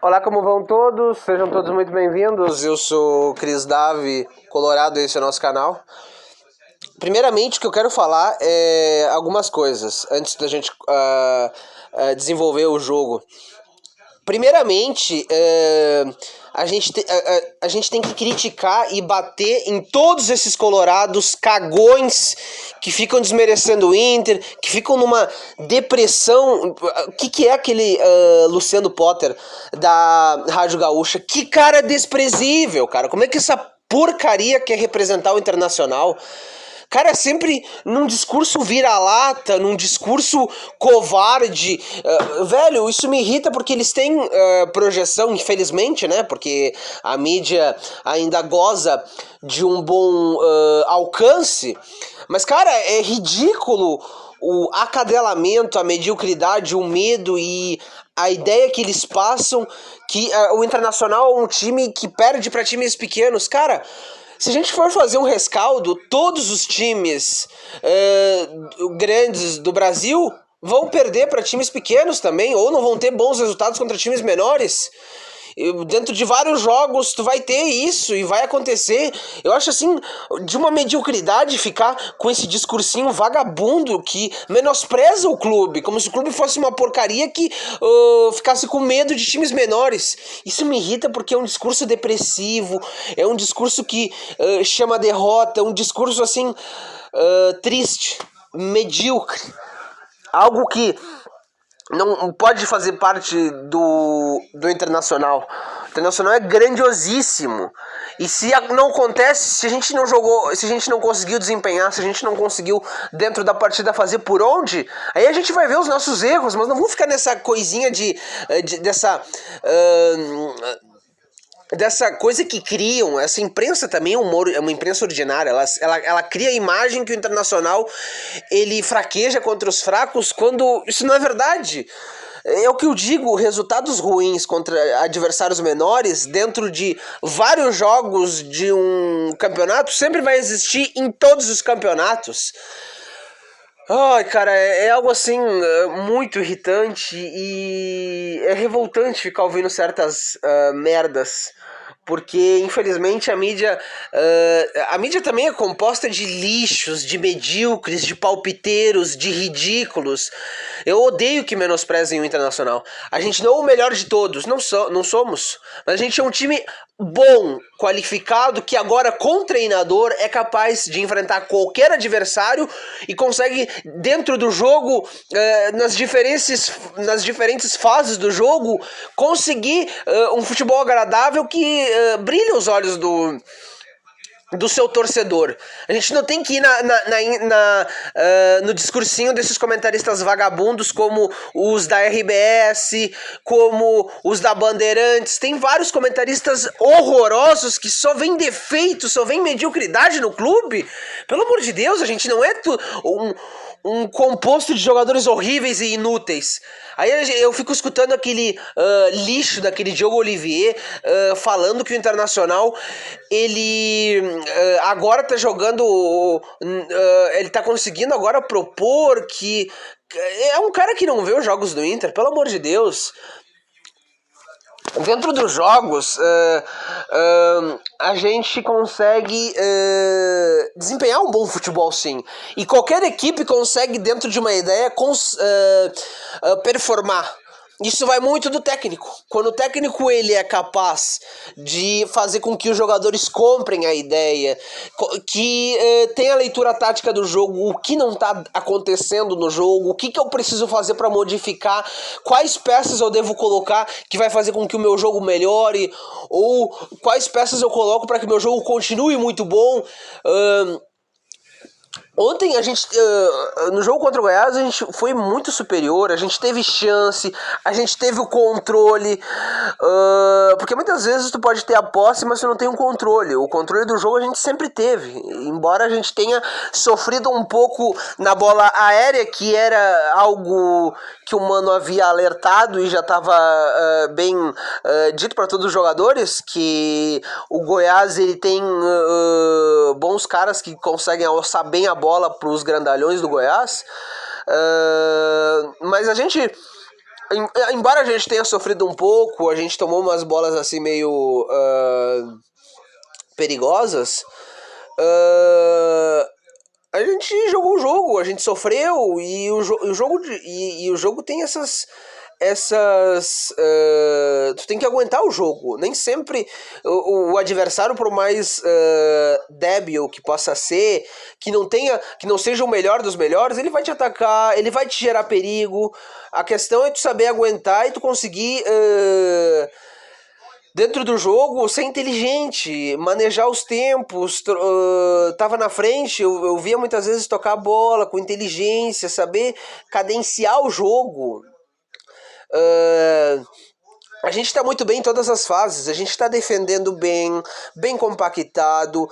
Olá, como vão todos? Sejam todos muito bem-vindos. Eu sou o Cris Davi, Colorado, esse é o nosso canal. Primeiramente, o que eu quero falar é algumas coisas antes da gente desenvolver o jogo. Primeiramente, a gente tem que criticar e bater em todos esses colorados cagões que ficam desmerecendo o Inter, que ficam numa depressão. O que é aquele Luciano Potter da Rádio Gaúcha? Que cara desprezível, cara. Como é que essa porcaria quer representar o Internacional? Cara, sempre num discurso vira-lata, num discurso covarde. Velho, isso me irrita porque eles têm projeção, infelizmente, né? Porque a mídia ainda goza de um bom alcance. Mas, cara, é ridículo o acadelamento, a mediocridade, o medo e a ideia que eles passam que o Internacional é um time que perde para times pequenos. Cara, se a gente for fazer um rescaldo, todos os times grandes do Brasil vão perder para times pequenos também, ou não vão ter bons resultados contra times menores. Dentro de vários jogos tu vai ter isso e vai acontecer. Eu acho assim, de uma mediocridade ficar com esse discursinho vagabundo que menospreza o clube, como se o clube fosse uma porcaria que ficasse com medo de times menores. Isso me irrita porque é um discurso depressivo, é um discurso que chama derrota, é um discurso assim triste, medíocre, algo que não pode fazer parte do Internacional. O Internacional é grandiosíssimo. E se não acontece, se a gente não jogou, se a gente não conseguiu desempenhar, se a gente não conseguiu dentro da partida fazer por onde, aí a gente vai ver os nossos erros, mas não vamos ficar nessa coisinha dessa coisa que criam. Essa imprensa também é uma imprensa ordinária. Ela cria a imagem que o Internacional ele fraqueja contra os fracos, quando isso não é verdade. É o que eu digo, resultados ruins contra adversários menores dentro de vários jogos de um campeonato sempre vai existir em todos os campeonatos. Ai, cara, é algo assim muito irritante e é revoltante ficar ouvindo certas merdas. Porque, infelizmente, a mídia também é composta de lixos, de medíocres, de palpiteiros, de ridículos. Eu odeio que menosprezem o Internacional. A gente não é o melhor de todos, não somos. Mas a gente é um time bom, qualificado, que agora com treinador é capaz de enfrentar qualquer adversário e consegue dentro do jogo, nas diferentes fases do jogo, conseguir um futebol agradável que brilha os olhos do seu torcedor. A gente não tem que ir no discursinho desses comentaristas vagabundos como os da RBS, como os da Bandeirantes. Tem vários comentaristas horrorosos que só vêem defeitos, só vêem mediocridade no clube. Pelo amor de Deus, a gente não é um composto de jogadores horríveis e inúteis. Aí eu fico escutando aquele lixo daquele Diogo Olivier falando que o Internacional ele agora tá jogando, ele tá conseguindo agora propor que é um cara que não vê os jogos do Inter, pelo amor de Deus. Dentro dos jogos, a gente consegue desempenhar um bom futebol, sim. E qualquer equipe consegue, dentro de uma ideia, performar. Isso vai muito do técnico. Quando o técnico ele é capaz de fazer com que os jogadores comprem a ideia, que tenha a leitura tática do jogo, o que não está acontecendo no jogo, o que eu preciso fazer para modificar, quais peças eu devo colocar que vai fazer com que o meu jogo melhore, ou quais peças eu coloco para que o meu jogo continue muito bom. Ontem a gente, no jogo contra o Goiás, a gente foi muito superior, a gente teve chance, a gente teve o controle, porque muitas vezes tu pode ter a posse, mas tu não tem um controle. O controle do jogo a gente sempre teve, embora a gente tenha sofrido um pouco na bola aérea, que era algo que o Mano havia alertado e já estava bem dito para todos os jogadores, que o Goiás ele tem bons caras que conseguem alçar bem a bola para os grandalhões do Goiás, mas a gente Embora a gente tenha sofrido um pouco, a gente tomou umas bolas assim meio perigosas. A gente jogou o jogo, a gente sofreu e o jogo e o jogo tem essas tu tem que aguentar o jogo. Nem sempre o adversário, por mais débil que possa ser, que não seja o melhor dos melhores, ele vai te atacar, ele vai te gerar perigo. A questão é tu saber aguentar e tu conseguir dentro do jogo, ser inteligente, manejar os tempos, tava na frente, eu via muitas vezes tocar a bola com inteligência, saber cadenciar o jogo. A gente está muito bem em todas as fases. A gente está defendendo bem, bem compactado,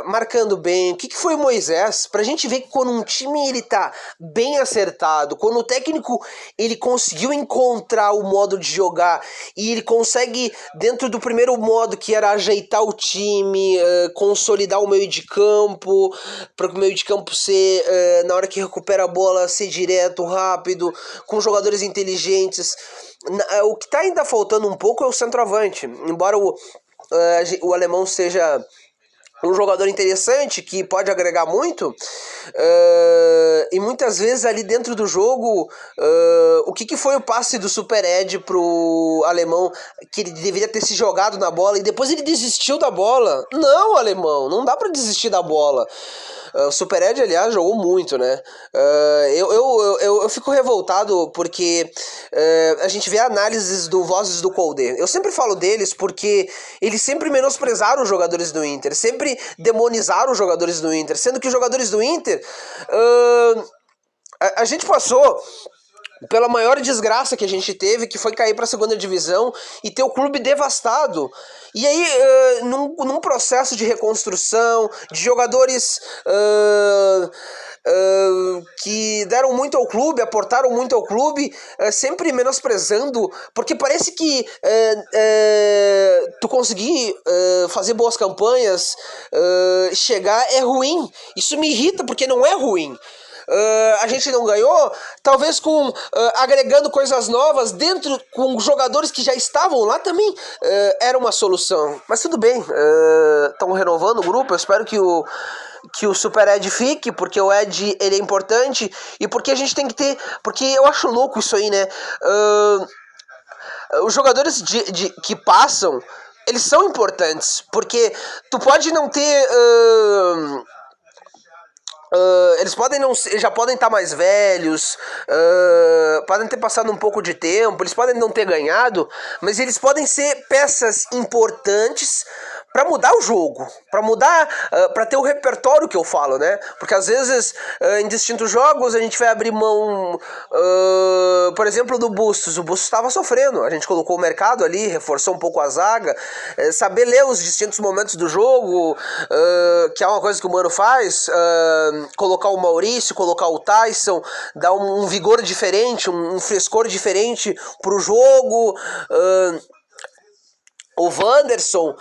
marcando bem. O que foi o Moisés? Pra gente ver que quando um time ele tá bem acertado, quando o técnico ele conseguiu encontrar o modo de jogar e ele consegue, dentro do primeiro modo, que era ajeitar o time, consolidar o meio de campo, para o meio de campo ser, na hora que recupera a bola, ser direto, rápido, com jogadores inteligentes. O que está ainda faltando um pouco é o centroavante. Embora o alemão seja um jogador interessante que pode agregar muito, e muitas vezes ali dentro do jogo, o que foi o passe do Super Ed pro alemão, que ele deveria ter se jogado na bola e depois ele desistiu da bola? Não, alemão, não dá para desistir da bola. O Super Ed, aliás, jogou muito, né? Eu fico revoltado porque a gente vê análises do Vozes do Colde. Eu sempre falo deles porque eles sempre menosprezaram os jogadores do Inter, sempre demonizaram os jogadores do Inter, sendo que os jogadores do Inter... a gente passou pela maior desgraça que a gente teve, que foi cair para a segunda divisão e ter o clube devastado. E aí, num processo de reconstrução, de jogadores que deram muito ao clube, aportaram muito ao clube, sempre menosprezando, porque parece que tu conseguir fazer boas campanhas, chegar é ruim. Isso me irrita, porque não é ruim. A gente não ganhou, talvez com agregando coisas novas dentro, com jogadores que já estavam lá também era uma solução. Mas tudo bem, estão renovando o grupo. Eu espero que o Super Ed fique, porque o Ed ele é importante e porque a gente tem que ter, porque eu acho louco isso aí, né? Os jogadores que passam, eles são importantes, porque tu pode não ter eles podem não ser, já podem estar mais velhos, podem ter passado um pouco de tempo, eles podem não ter ganhado, mas eles podem ser peças importantes para mudar o jogo, para mudar, para ter o repertório que eu falo, né? Porque às vezes em distintos jogos a gente vai abrir mão, por exemplo, do Bustos. O Bustos estava sofrendo, a gente colocou o mercado ali, reforçou um pouco a zaga, saber ler os distintos momentos do jogo, que é uma coisa que o Mano faz, colocar o Maurício, colocar o Tyson, dar um vigor diferente, um frescor diferente pro jogo. O Wanderson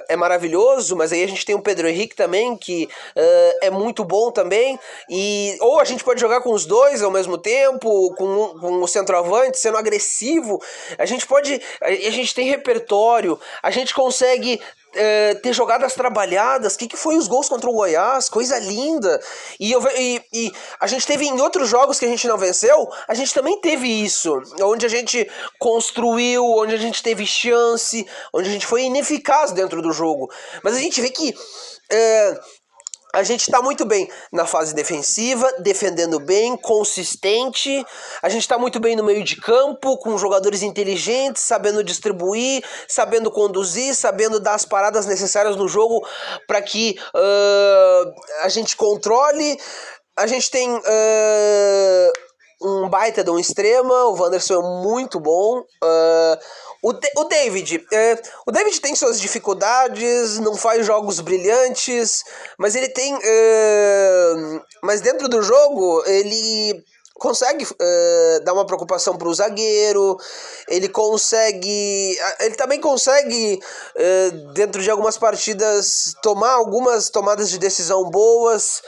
é maravilhoso, mas aí a gente tem o Pedro Henrique também, que é muito bom também. Ou a gente pode jogar com os dois ao mesmo tempo, com o centroavante sendo agressivo. A gente tem repertório, a gente consegue ter jogadas trabalhadas. O que foi os gols contra o Goiás? Coisa linda. E a gente teve em outros jogos que a gente não venceu, a gente também teve isso, onde a gente construiu, onde a gente teve chance, onde a gente foi ineficaz dentro do jogo. Mas a gente vê que a gente está muito bem na fase defensiva, defendendo bem, consistente. A gente está muito bem no meio de campo, com jogadores inteligentes, sabendo distribuir, sabendo conduzir, sabendo dar as paradas necessárias no jogo para que a gente controle. A gente tem um baita de um extrema, o Wanderson é muito bom. O David tem suas dificuldades, não faz jogos brilhantes, mas ele tem. Mas dentro do jogo, ele consegue dar uma preocupação para o zagueiro, ele também consegue, dentro de algumas partidas, tomar algumas tomadas de decisão boas.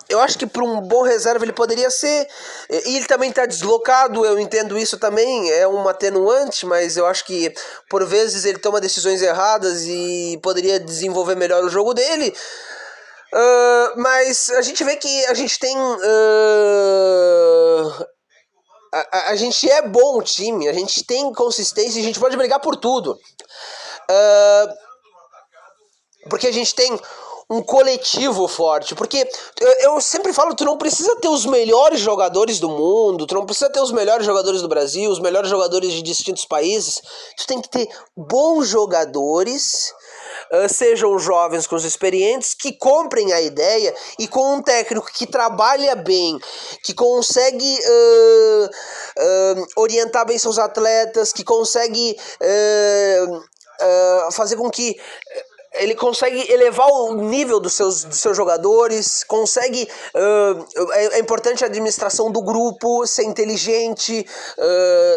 Eu acho que para um bom reserva ele poderia ser, e ele também está deslocado, eu entendo isso também, é um atenuante, mas eu acho que por vezes ele toma decisões erradas e poderia desenvolver melhor o jogo dele. Mas a gente vê que a gente tem. A gente é bom time, a gente tem consistência, a gente pode brigar por tudo. Porque a gente tem um coletivo forte. Porque eu sempre falo, tu não precisa ter os melhores jogadores do mundo, tu não precisa ter os melhores jogadores do Brasil, os melhores jogadores de distintos países. Tu tem que ter bons jogadores, sejam jovens com os experientes, que comprem a ideia e com um técnico que trabalha bem, que consegue orientar bem seus atletas, que consegue fazer com que ele consegue elevar o nível dos seus jogadores, consegue... é importante a administração do grupo, ser inteligente,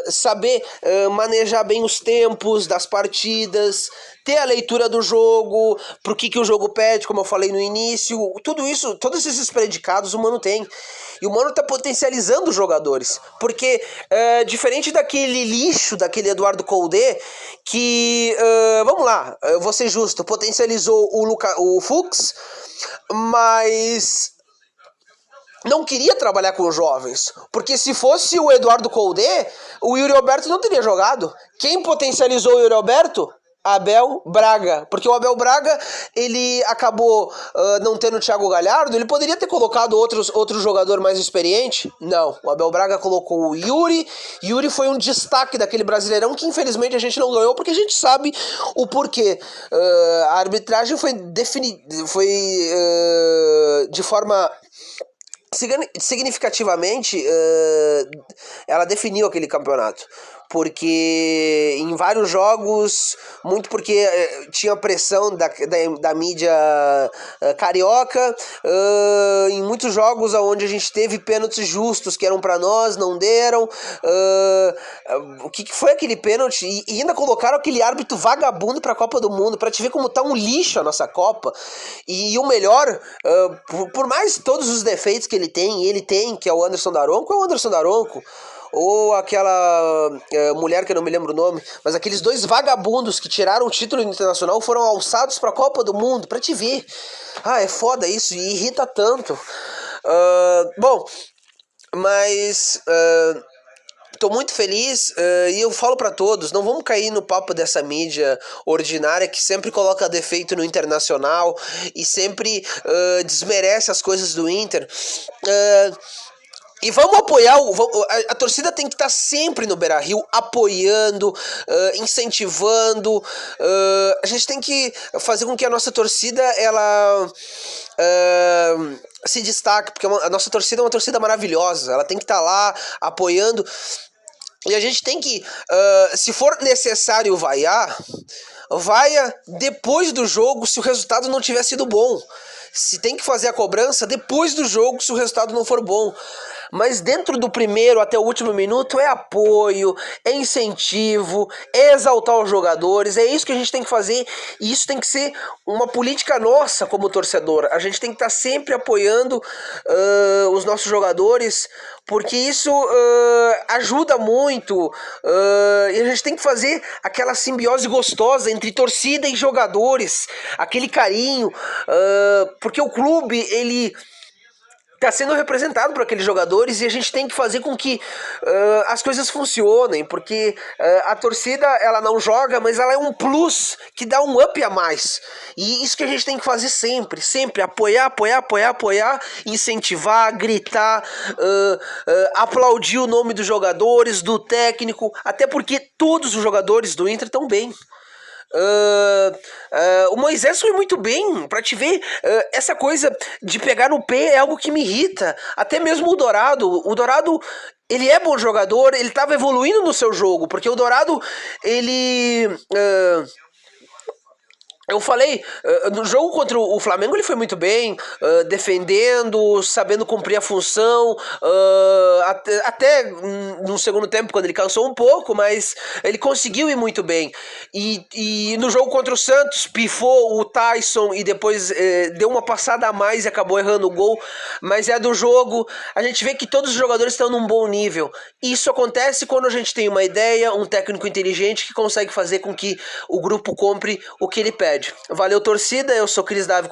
saber manejar bem os tempos das partidas, ter a leitura do jogo, pro que o jogo pede, como eu falei no início. Tudo isso, todos esses predicados o Mano tem. E o Mano tá potencializando os jogadores. Porque, diferente daquele lixo, daquele Eduardo Coudet, que, vamos lá, eu vou ser justo, potencializou o Fux, mas não queria trabalhar com os jovens. Porque se fosse o Eduardo Coudet, o Yuri Alberto não teria jogado. Quem potencializou o Yuri Alberto? Abel Braga, porque o Abel Braga, ele acabou não tendo o Thiago Galhardo, ele poderia ter colocado outro jogador mais experiente. Não, o Abel Braga colocou o Yuri foi um destaque daquele Brasileirão que infelizmente a gente não ganhou, porque a gente sabe o porquê. A arbitragem foi de forma significativamente, ela definiu aquele campeonato, porque em vários jogos, muito porque tinha pressão da mídia carioca, em muitos jogos onde a gente teve pênaltis justos que eram para nós, não deram. O que foi aquele pênalti? E ainda colocaram aquele árbitro vagabundo para a Copa do Mundo, para te ver como tá um lixo a nossa Copa. E o melhor, por mais todos os defeitos que ele tem, que é o Anderson Daronco, ou aquela mulher que eu não me lembro o nome, mas aqueles dois vagabundos que tiraram o título internacional foram alçados pra Copa do Mundo, pra te ver. É foda isso, e irrita tanto. Bom, mas tô muito feliz, e eu falo pra todos, não vamos cair no papo dessa mídia ordinária que sempre coloca defeito no Internacional e sempre desmerece as coisas do Inter. E vamos apoiar, a torcida tem que estar sempre no Beira-Rio, apoiando, incentivando. A gente tem que fazer com que a nossa torcida, ela se destaque, porque a nossa torcida é uma torcida maravilhosa, ela tem que estar lá apoiando. E a gente tem que, se for necessário vaiar, vaia depois do jogo se o resultado não tiver sido bom. Se tem que fazer a cobrança depois do jogo se o resultado não for bom. Mas dentro do primeiro até o último minuto é apoio, é incentivo, é exaltar os jogadores, é isso que a gente tem que fazer, e isso tem que ser uma política nossa como torcedor. A gente tem que estar sempre apoiando os nossos jogadores, porque isso ajuda muito, e a gente tem que fazer aquela simbiose gostosa entre torcida e jogadores, aquele carinho, porque o clube, ele tá sendo representado por aqueles jogadores e a gente tem que fazer com que as coisas funcionem, porque a torcida, ela não joga, mas ela é um plus que dá um up a mais, e isso que a gente tem que fazer sempre, apoiar, incentivar, gritar, aplaudir o nome dos jogadores, do técnico, até porque todos os jogadores do Inter estão bem. O Moisés foi muito bem, pra te ver. Essa coisa de pegar no pé é algo que me irrita. Até mesmo o Dourado, ele é bom jogador, ele tava evoluindo no seu jogo, porque o Dourado, ele Eu falei, no jogo contra o Flamengo ele foi muito bem, defendendo, sabendo cumprir a função, até no segundo tempo, quando ele cansou um pouco, mas ele conseguiu ir muito bem. E no jogo contra o Santos, pifou o Tyson e depois deu uma passada a mais e acabou errando o gol. Mas é do jogo, a gente vê que todos os jogadores estão num bom nível. Isso acontece quando a gente tem uma ideia, um técnico inteligente que consegue fazer com que o grupo compre o que ele pede. Valeu, torcida. Eu sou Cris Davi.